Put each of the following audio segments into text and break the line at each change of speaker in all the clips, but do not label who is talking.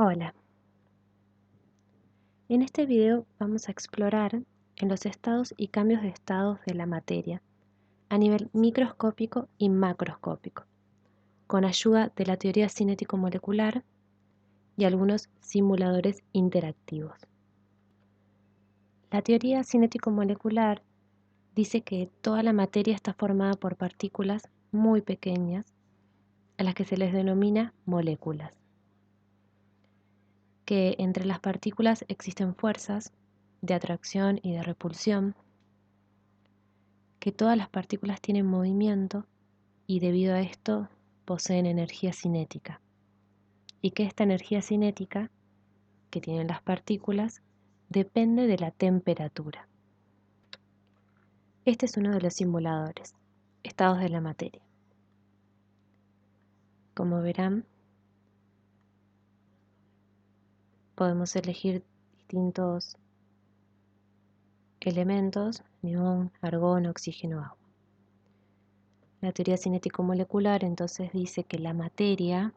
Hola, en este video vamos a explorar en los estados y cambios de estados de la materia a nivel microscópico y macroscópico, con ayuda de la teoría cinético-molecular y algunos simuladores interactivos. La teoría cinético-molecular dice que toda la materia está formada por partículas muy pequeñas a las que se les denomina moléculas, que entre las partículas existen fuerzas de atracción y de repulsión, que todas las partículas tienen movimiento y debido a esto poseen energía cinética, y que esta energía cinética que tienen las partículas depende de la temperatura. Este es uno de los simuladores, estados de la materia. Como verán, podemos elegir distintos elementos: neón, argón, oxígeno, agua. La teoría cinético-molecular entonces dice que la materia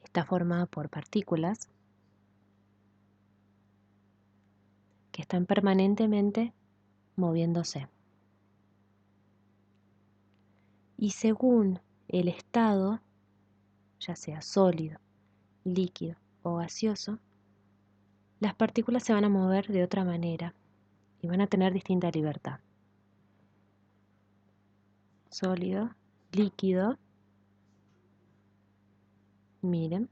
está formada por partículas que están permanentemente moviéndose. Y según el estado, ya sea sólido, líquido o gaseoso, las partículas se van a mover de otra manera y van a tener distinta libertad. Sólido, líquido, miren,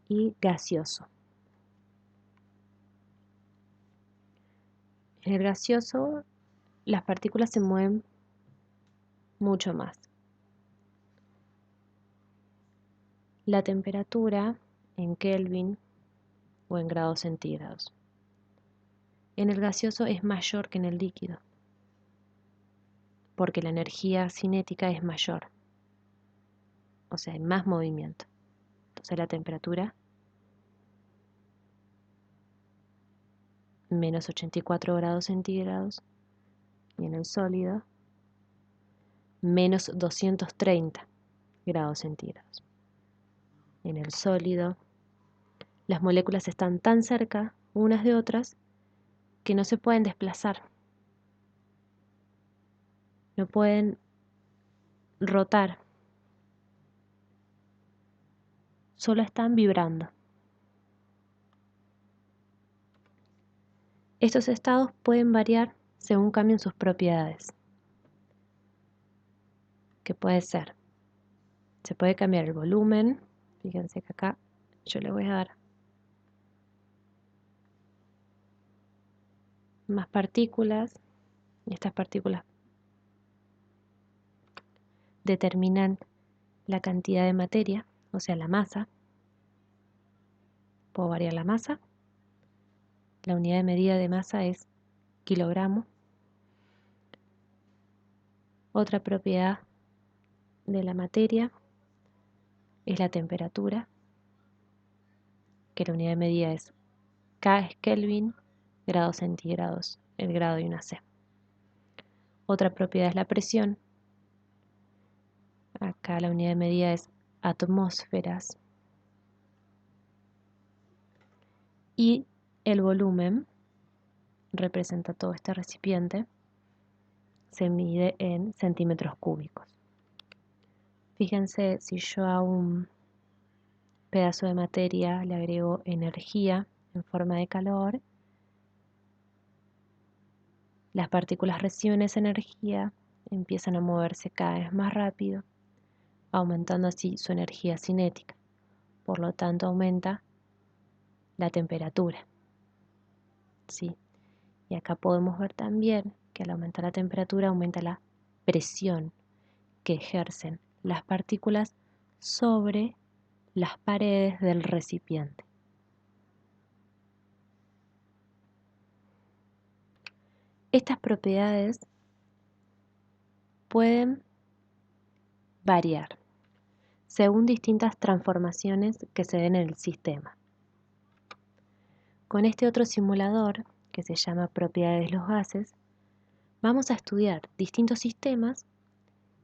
y gaseoso. En el gaseoso, las partículas se mueven mucho más. La temperatura en Kelvin o en grados centígrados. En el gaseoso es mayor que en el líquido, porque la energía cinética es mayor, o sea, hay más movimiento. Entonces la temperatura menos 84 grados centígrados, y en el sólido menos 230 grados centígrados. En el sólido las moléculas están tan cerca unas de otras que no se pueden desplazar, no pueden rotar, solo están vibrando. Estos estados pueden variar según cambien sus propiedades. ¿Qué puede ser? Se puede cambiar el volumen. Fíjense que acá yo le voy a dar más partículas, y estas partículas determinan la cantidad de materia, o sea, la masa. Puedo variar la masa. La unidad de medida de masa es kilogramo. Otra propiedad de la materia es la temperatura, que la unidad de medida es K es Kelvin, grados centígrados, el grado de una C. Otra propiedad es la presión. Acá la unidad de medida es atmósferas. Y el volumen representa todo este recipiente, se mide en centímetros cúbicos. Fíjense, si yo a un pedazo de materia le agrego energía en forma de calor, las partículas reciben esa energía, empiezan a moverse cada vez más rápido, aumentando así su energía cinética. Por lo tanto, aumenta la temperatura. ¿Sí? Y acá podemos ver también que al aumentar la temperatura aumenta la presión que ejercen las partículas sobre las paredes del recipiente. Estas propiedades pueden variar según distintas transformaciones que se den en el sistema. Con este otro simulador, que se llama Propiedades de los gases, vamos a estudiar distintos sistemas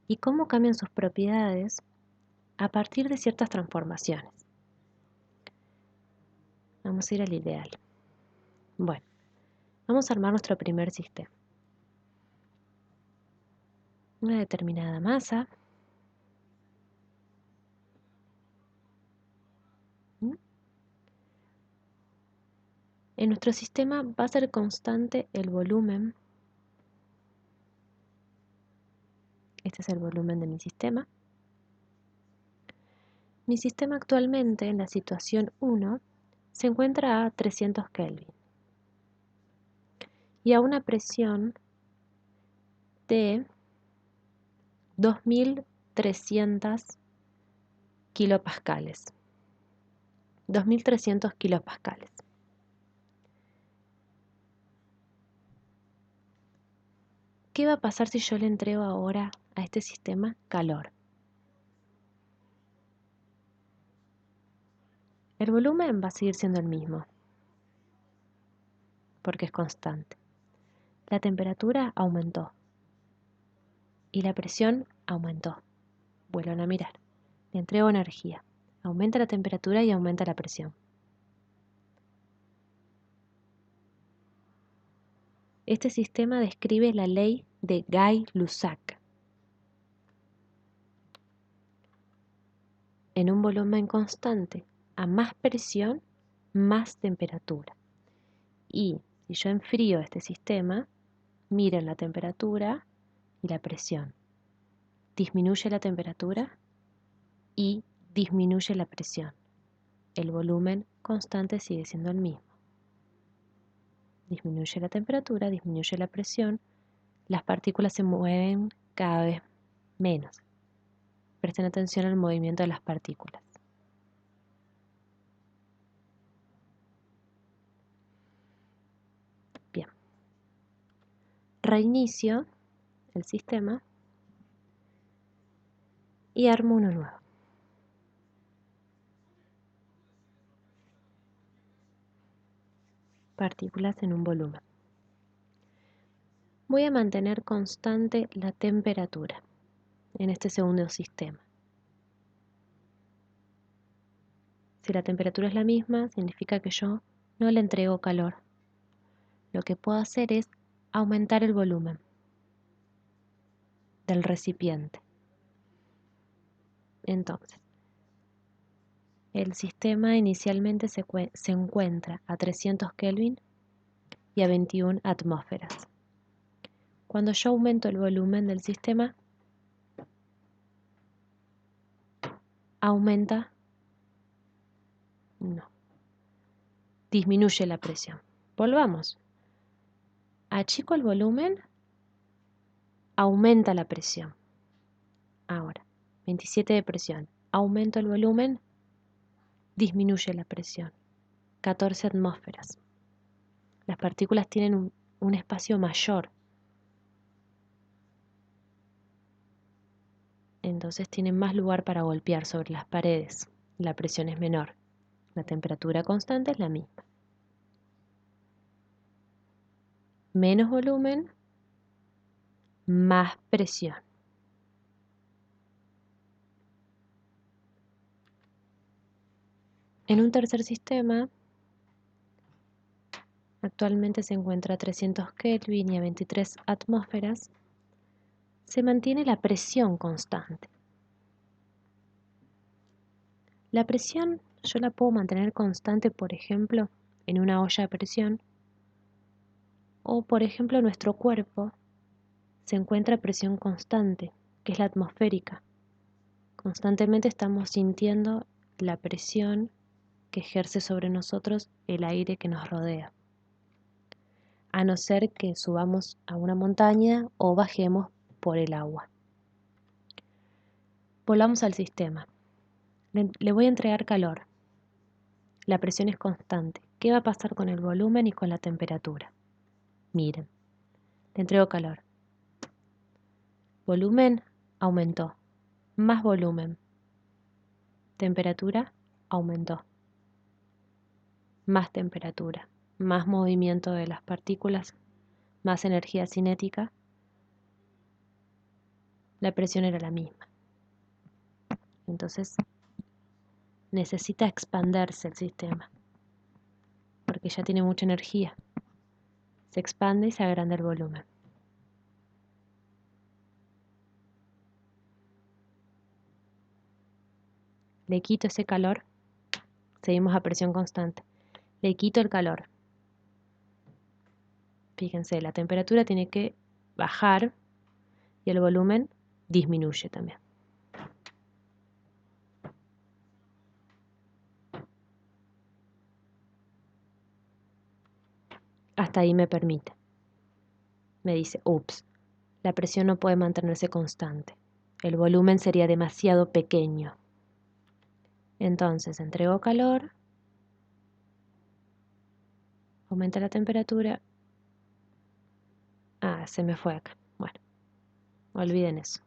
y cómo cambian sus propiedades a partir de ciertas transformaciones. Vamos a ir al ideal. Bueno, vamos a armar nuestro primer sistema. Una determinada masa. En nuestro sistema va a ser constante el volumen. Este es el volumen de mi sistema. Mi sistema actualmente, en la situación 1, se encuentra a 300 Kelvin y a una presión de 2300 kilopascales. 2300 kilopascales. ¿Qué va a pasar si yo le entrego ahora a este sistema calor? El volumen va a seguir siendo el mismo, porque es constante. La temperatura aumentó y la presión aumentó. Vuelvan a mirar. Le entrego energía. Aumenta la temperatura y aumenta la presión. Este sistema describe la ley de Gay-Lussac. En un volumen constante, a más presión, más temperatura. Y si yo enfrío este sistema, miren la temperatura y la presión. Disminuye la temperatura y disminuye la presión. El volumen constante sigue siendo el mismo. Disminuye la temperatura, disminuye la presión, las partículas se mueven cada vez menos. Presten atención al movimiento de las partículas. Bien. Reinicio el sistema y armo uno nuevo. Partículas en un volumen. Voy a mantener constante la temperatura en este segundo sistema. Si la temperatura es la misma, significa que yo no le entrego calor. Lo que puedo hacer es aumentar el volumen del recipiente. Entonces, el sistema inicialmente se encuentra a 300 Kelvin y a 21 atmósferas. Cuando yo aumento el volumen del sistema, disminuye la presión. Volvamos. Achico el volumen, aumenta la presión. Ahora, 27 de presión. Aumento el volumen, disminuye la presión. 14 atmósferas. Las partículas tienen un espacio mayor. Entonces tienen más lugar para golpear sobre las paredes. La presión es menor. La temperatura constante es la misma. Menos volumen, más presión. En un tercer sistema, actualmente se encuentra a 300 Kelvin y a 23 atmósferas, se mantiene la presión constante. La presión yo la puedo mantener constante, por ejemplo, en una olla a presión, o por ejemplo nuestro cuerpo se encuentra a presión constante, que es la atmosférica. Constantemente estamos sintiendo la presión que ejerce sobre nosotros el aire que nos rodea, a no ser que subamos a una montaña o bajemos por el agua. Volvamos al sistema. Le voy a entregar calor. La presión es constante. ¿Qué va a pasar con el volumen y con la temperatura? Miren, le entrego calor. Volumen aumentó. Más volumen. Temperatura aumentó. Más temperatura. Más movimiento de las partículas. Más energía cinética. La presión era la misma. Entonces necesita expandirse el sistema. porque ya tiene mucha energía. Se expande y se agranda el volumen. Le quito ese calor, seguimos a presión constante. Le quito el calor. Fíjense, la temperatura tiene que bajar y el volumen disminuye también. Hasta ahí me permite. Me dice, ups, la presión no puede mantenerse constante. El volumen sería demasiado pequeño. Entonces entrego calor, aumenta la temperatura. Ah, se me fue acá. Bueno, olviden eso.